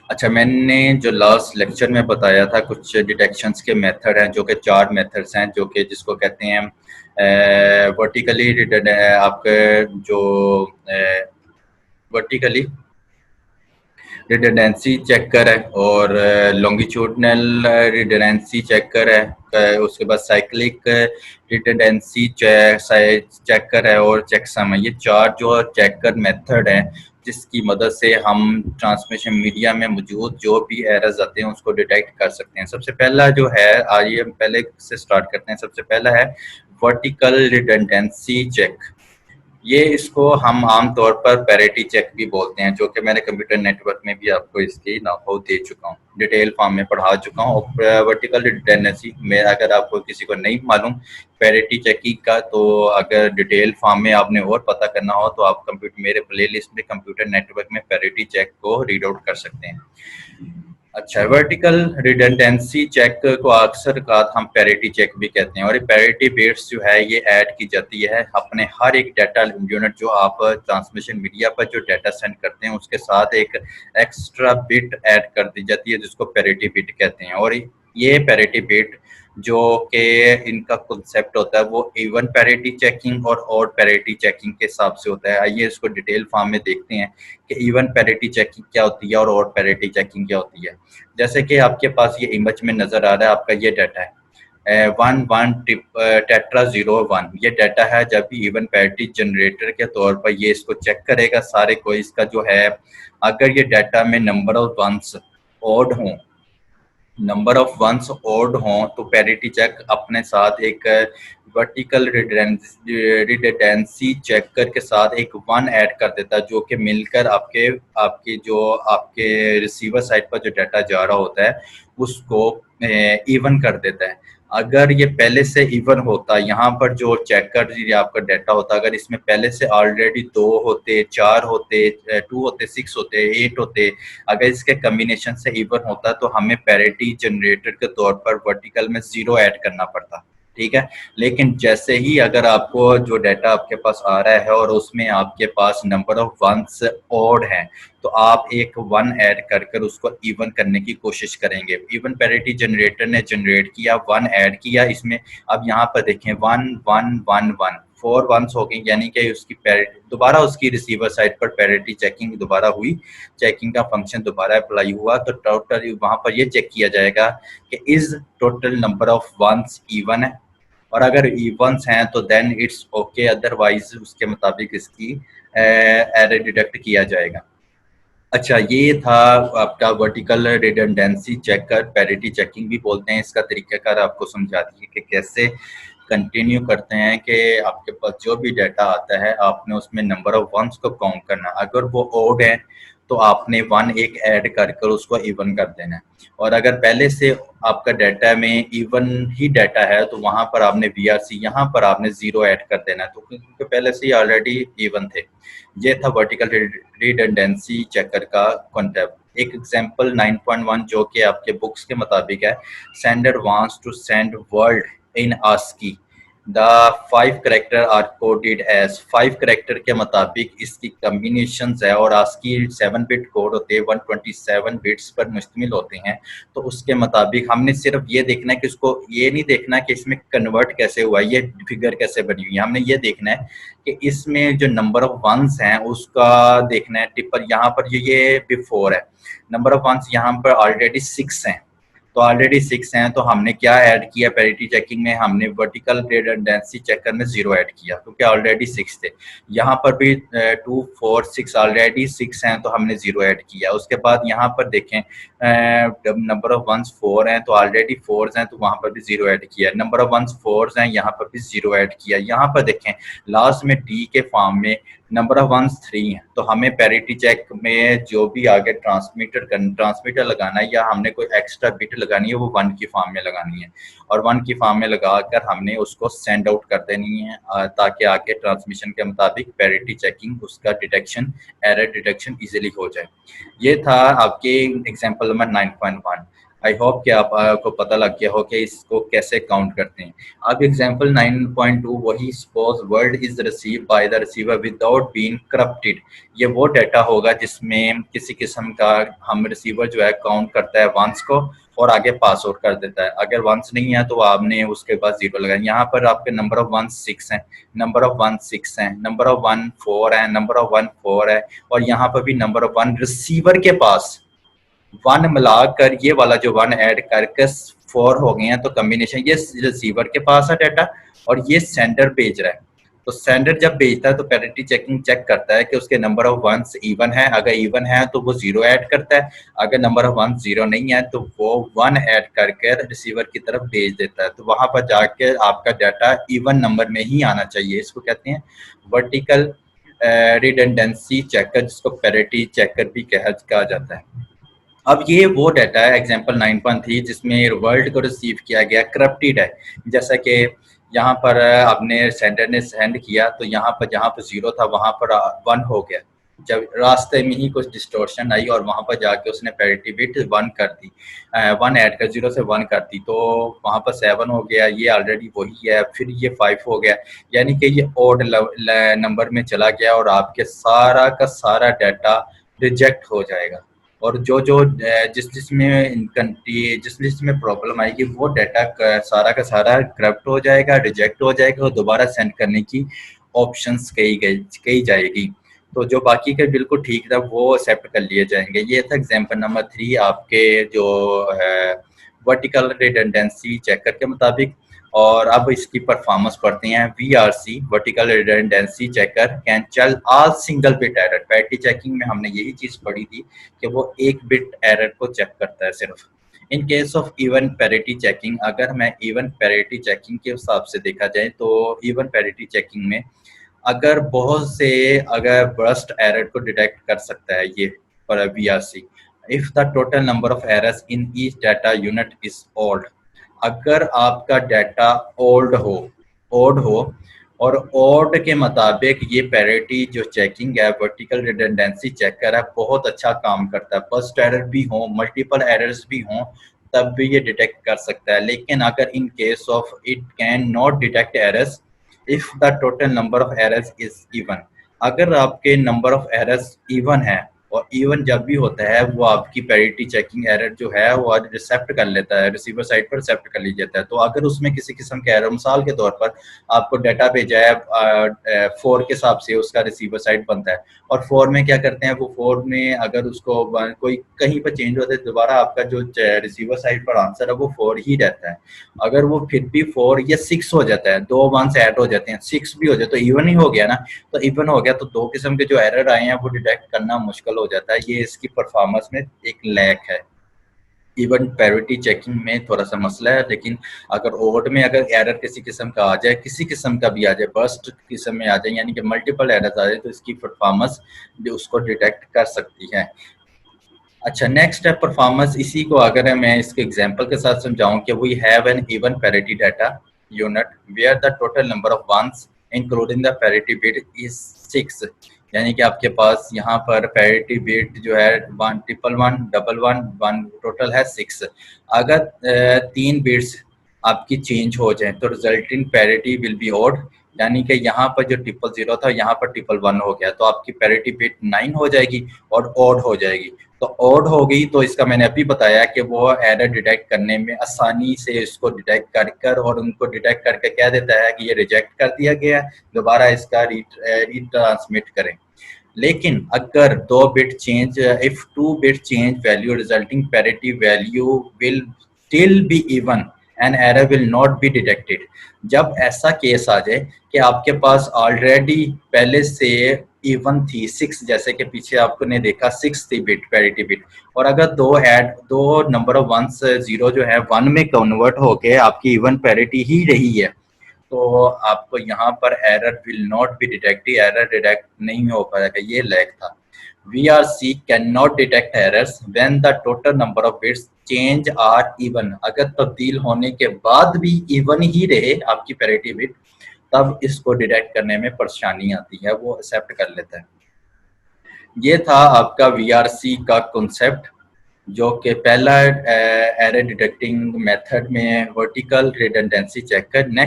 अच्छा, मैंने जो लास्ट लेक्चर में बताया था कुछ डिटेक्शंस के मेथड हैं, जो कि 4 मेथड्स हैं, जो कि जिसको कहते हैं वर्टिकली आपके जो वर्टिकली रिडंडेंसी चेकर है, और लॉन्गिट्यूडनल रिडंडेंसी चेकर है, उसके बाद साइक्लिक रिडंडेंसी चेकर है, और चेकसम है। ये 4 जो चेकर मेथड हैं जिसकी मदद से हम ट्रांसमिशन मीडिया में मौजूद जो भी एरर्स आते हैं उसको डिटेक्ट कर सकते हैं। सबसे पहला जो है, आइए हम पहले से स्टार्ट करते हैं। सबसे पहला है वर्टिकल रिडंडेंसी चेक। ये इसको हम आम तौर पर पैरिटी चेक भी बोलते हैं, जो कि मैंने कंप्यूटर नेटवर्क में भी आपको इसकी नाम दे चुका हूँ, डिटेल फॉर्म में पढ़ा चुका हूँ। और वर्टिकल रिडंडेंसी में अगर आपको किसी को नहीं मालूम पैरिटी चेकिंग का, तो अगर डिटेल फॉर्म में आपने और पता करना हो तो आप कंप्यूटर मेरे प्लेलिस्ट में कंप्यूटर नेटवर्क में पैरिटी चेक को रीड आउट कर सकते हैं। अच्छा, वर्टिकल रिडंडेंसी चेक को अक्सर का हम पैरिटी चेक भी कहते हैं, और ये पैरिटी बिट्स जो है ये ऐड की जाती है अपने हर एक डाटा यूनिट जो आप ट्रांसमिशन मीडिया पर जो डाटा सेंड करते हैं उसके साथ एक एक्स्ट्रा बिट ऐड कर दी जाती है जिसको पैरिटी बिट कहते हैं। और ये पैरिटी बिट जो कि इनका कॉन्सेप्ट होता है वो इवन पैरिटी चेकिंग और ऑड पैरिटी चेकिंग के हिसाब से होता है। आइए इसको डिटेल फॉर्म में देखते हैं कि इवन पैरिटी चेकिंग क्या होती है और ऑड पैरिटी चेकिंग क्या होती है। जैसे कि आपके पास ये इमेज में नजर आ रहा है, आपका ये डाटा है 1 1 टेट्रा 0 1। ये डाटा है जब भी इवन पैरिटी जनरेटर के तौर पर ये इसको चेक करेगा सारे को। इसका जो है अगर ये डाटा में नंबर ऑफ वंस ऑड हों, नंबर ऑफ वंस ऑड हों, तो पैरिटी चेक अपने साथ एक वर्टिकल रिडंडेंसी चेकर के साथ एक 1 ऐड कर देता है, जो कि मिलकर आपके आपके जो आपके रिसीवर साइड पर जो डाटा जा रहा होता है उसको इवन कर देता है। अगर ये पहले से इवन होता, यहाँ पर जो चेकर आपका डाटा होता, अगर इसमें पहले से ऑलरेडी 2 होते, 4 होते, 2 होते, 6 होते, 8 होते, अगर इसके कम्बिनेशन से इवन होता तो हमें पैरिटी जनरेटर के तौर पर वर्टिकल में 0 ऐड करना पड़ता, ठीक है। लेकिन जैसे ही अगर आपको जो डाटा आपके पास आ रहा है और उसमें आपके पास नंबर ऑफ वंस ऑड है, तो आप एक 1 ऐड कर कर उसको इवन करने की कोशिश करेंगे। इवन पैरिटी जनरेटर ने जनरेट किया, 1 ऐड किया इसमें। अब यहाँ पर देखें 1 1 1 1 4 वंस हो गई, यानी कि उसकी पैरिटी दोबारा उसकी रिसीवर साइड पर पैरिटी चेकिंग दोबारा हुई, चेकिंग का फंक्शन दोबारा अप्लाई हुआ, तो टोटल वहां पर ये चेक किया जाएगा कि is total number of ones even है, और अगर इवंस हैं तो देन इट्स ओके, अदरवाइज उसके मुताबिक इसकी एरर डिटेक्ट किया जाएगा। अच्छा, ये था आपका vertical redundancy checker, parity checking भी बोलते हैं। इसका तरीकाकार आपको समझा दिए कि कैसे कंटिन्यू करते हैं कि आपके पास जो भी डाटा आता है आपने उसमें नंबर ऑफ वंस को काउंट करना, अगर वो ओड है तो आपने 1 एक ऐड कर कर उसको इवन कर देना है, और अगर पहले से आपका डाटा में इवन ही डाटा है तो वहां पर आपने VRC यहाँ पर आपने 0 ऐड कर देना है, तो क्योंकि पहले से ही ऑलरेडी इवन थे। ये था वर्टिकल रिडंडेंसी चेकर का कॉन्सेप्ट। एक एग्जांपल 9.1 जो कि आपके बुक्स के मुताबिक है, sender wants to send word in ASCII, the 5 character are coded as 5 character के मुताबिक इसकी कम्बिनेशंस है, और ASCII 7 बिट कोड होते हैं, 127 बिट्स पर मुश्तमिल होते हैं। तो उसके मुताबिक हमने सिर्फ ये देखना है कि उसको ये नहीं देखना कि इसमें कन्वर्ट कैसे हुआ, ये फिगर कैसे बनी हुई है, हमने ये देखना है कि इसमें जो नंबर ऑफ वंस हैं उसका देखना है। टिप्पर यहाँ पर ये बिफोर है, नंबर ऑफ वंस यहाँ पर ऑलरेडी 6 हैं, तो ऑलरेडी 6 हैं, तो हमने क्या ऐड किया पैरिटी चेकिंग में, हमने वर्टिकल रिडंडेंसी चेकर में 0 ऐड किया क्योंकि ऑलरेडी 6 थे। यहाँ पर भी 2 4 6 ऑलरेडी 6 हैं तो हमने 0 ऐड किया। उसके बाद यहाँ पर देखें नंबर ऑफ वंस 4 हैं, तो ऑलरेडी 4 हैं तो वहां पर भी 0 ऐड किया। नंबर ऑफ वंस 4 हैं, यहाँ पर भी 0 ऐड किया। यहाँ पर देखें लास्ट में डी के फॉर्म में नंबर ऑफ वंस 3 है, तो हमें पैरिटी चेक में जो भी आगे ट्रांसमीटर लगाना है या हमने कोई एक्स्ट्रा बिट लगानी है वो 1 की फॉर्म में लगानी है, और 1 की फॉर्म में लगाकर हमने उसको सेंड आउट कर देनी है ताकि आगे ट्रांसमिशन के मुताबिक पैरिटी चेकिंग उसका डिटेक्शन, एरर डिटेक्शन इजीली हो जाए। ये था आपके एग्जांपल नंबर 9.1। आई होप कि आपको पता लग गया हो कि इसको कैसे काउंट करते हैं। अब एग्जांपल 9.2 वही, suppose word is receive by the receiver without being corrupted. ये वो डाटा होगा जिसमें किसी किस्म का हम रिसीवर जो है काउंट करता है वंस को और आगे पास आउट कर देता है। अगर वंस नहीं है तो आपने उसके बाद जीरो लगाया। यहाँ पर आपके नंबर ऑफ वन 6 है, नंबर ऑफ वन 6 है, नंबर ऑफ वन 4 है, नंबर ऑफ वन 4 है, और यहाँ पर भी नंबर ऑफ वन रिसीवर के पास वन मिलाकर ये वाला जो वन ऐड करके 4 हो गए हैं। तो कम्बिनेशन ये रिसीवर के पास है डाटा और ये सेंडर भेज रहा है। तो सेंडर जब भेजता है तो पैरिटी चेकिंग चेक करता है कि उसके नंबर ऑफ वंस इवन है। अगर इवन है तो वो जीरो ऐड करता है, अगर नंबर ऑफ वंस जीरो नहीं है तो वो वन ऐड करके रिसीवर की तरफ भेज देता है। तो वहां पर जाके आपका डाटा इवन नंबर में ही आना चाहिए। इसको कहते हैं वर्टिकल रिडंडेंसी चेकर, जिसको पैरिटी चेकर भी कहा जाता है। अब ये वो डाटा है एग्जांपल 9.3 जिसमें वर्ल्ड को रिसीव किया गया करप्टेड है। जैसा कि यहाँ पर आपने सेंडर ने सेंड किया तो यहाँ पर जहाँ पर जीरो था वहाँ पर वन हो गया। जब रास्ते में ही कुछ डिस्टोर्शन आई और वहाँ पर जाके उसने पैरिटी बिट वन कर दी, वन ऐड कर जीरो से वन कर दी, तो वहाँ पर 7 हो गया। ये ऑलरेडी वही है, फिर ये 5 हो गया, यानी कि ये ऑड नंबर में चला गया और आपके सारा का सारा डाटा रिजेक्ट हो जाएगा। और जो जो जिस जिसमें प्रॉब्लम आएगी वो डाटा सारा का सारा करप्ट हो जाएगा, रिजेक्ट हो जाएगा और दोबारा सेंड करने की ऑप्शंस कही जाएगी। तो जो बाकी का बिल्कुल ठीक था वो एक्सेप्ट कर लिए जाएंगे। ये था एग्जांपल नंबर 3 आपके जो है वर्टिकल रिडंडेंसी चेकर के मुताबिक। और अब इसकी परफॉर्मेंस पढ़ते हैं। VRC vertical redundancy checker can check all single bit error. Parity checking में हमने यही चीज पढ़ी थी कि वो एक बिट एरर को चेक करता है सिर्फ। In case of even parity checking, अगर मैं इवन पैरिटी चेकिंग के हिसाब से देखा जाए तो इवन पैरिटी चेकिंग में अगर बहुत से अगर बर्स्ट एरर को डिटेक्ट कर सकता है ये पर VRC if the total number of errors in each data unit is old. अगर आपका डाटा ओल्ड हो और ओल्ड के मुताबिक ये पैरिटी जो चेकिंग है वर्टिकल रिडंडेंसी चेकर है बहुत अच्छा काम करता है। बर्स्ट एरर भी हो, मल्टीपल एरर्स भी हों, तब भी ये डिटेक्ट कर सकता है। लेकिन अगर in case of it can not detect errors if the total number of errors is even. अगर आपके नंबर ऑफ एरर्स इवन है, और इवन जब भी होता है वो आपकी पैरिटी चेकिंग एरर जो है वो रिसेप्ट कर लेता है, रिसीवर साइड पर रिसेप्ट कर ली जाता है। तो अगर उसमें किसी किस्म के एरर, मिसाल के तौर पर आपको डाटा भेजा है 4 के हिसाब से उसका रिसीवर साइड बनता है और 4 में क्या करते हैं वो 4 में अगर उसको कोई कहीं पर चेंज होता है दोबारा आपका जो रिसीवर साइड पर आंसर है वो 4 ही रहता है। अगर वो फिर भी 4 या 6 हो जाता है, 2 1 ऐड हो जाते हैं, 6 भी हो जाए तो इवन ही हो गया ना। तो इवन हो गया तो दो किस्म के जो एरर आए हैं वो डिटेक्ट करना मुश्किल हो जाता है। ये इसकी परफॉर्मेंस में एक लैक है। इवन पैरिटी चेकिंग में थोड़ा सा मसला है, लेकिन अगर ओड में अगर एरर किसी किस्म का आ जाए, किसी किस्म का भी आ जाए, बर्स्ट किस्म में आ जाए यानी कि मल्टीपल एरर्स आ जाए तो इसकी परफॉर्मेंस जो उसको डिटेक्ट कर सकती है। अच्छा, नेक्स्ट है परफॉर्मेंस। इसी को अगर मैं इसके एग्जांपल के साथ समझाऊं कि we have an even parity data unit where the total number of ones including the parity bit is 6। यानी कि आपके पास यहाँ पर पैरिटी बिट जो है 1 ट्रिपल 1 डबल 1 1 टोटल है 6। अगर 3 बिट्स आपकी चेंज हो जाए तो resulting parity will be odd. यानी कि यहाँ पर जो 000 था यहाँ पर 111 हो गया तो आपकी पैरिटी बिट 9 हो जाएगी और ऑड हो जाएगी। तो ऑड हो गई तो इसका मैंने अभी बताया कि वो एरर डिटेक्ट करने में आसानी से इसको डिटेक्ट कर और उनको डिटेक्ट करके कह देता है कि ये रिजेक्ट कर दिया गया, दोबारा इसका रीट्रांसमिट करें। लेकिन अगर 2 bit change, if 2 bit change value resulting parity value will still be even and error will not be detected. जब ऐसा केस आ जाए कि आपके पास ऑलरेडी पहले से इवन थी 6, जैसे कि पीछे आपको ने देखा 6 थी बिट पैरिटी बिट, और अगर दो नंबर ऑफ वंस 0 जो है 1 में कन्वर्ट होके आपकी इवन पैरिटी ही रही है तो आपको यहाँ पर error will not be detected, error detect नहीं हो पाएगा। ये लैग था। VRC can not detect errors when the total number of bits change are even. अगर तब्दील होने के बाद भी इवन ही रहे आपकी पैरिटी बिट तब इसको डिटेक्ट करने में परेशानी आती है, वो एक्सेप्ट कर लेता है। ये था आपका VRC का कॉन्सेप्ट। जो कि पहला एरर डिटेक्टिंग मेथड में वर्टिकल रिडंडेंसी चेकर। नेक्स्ट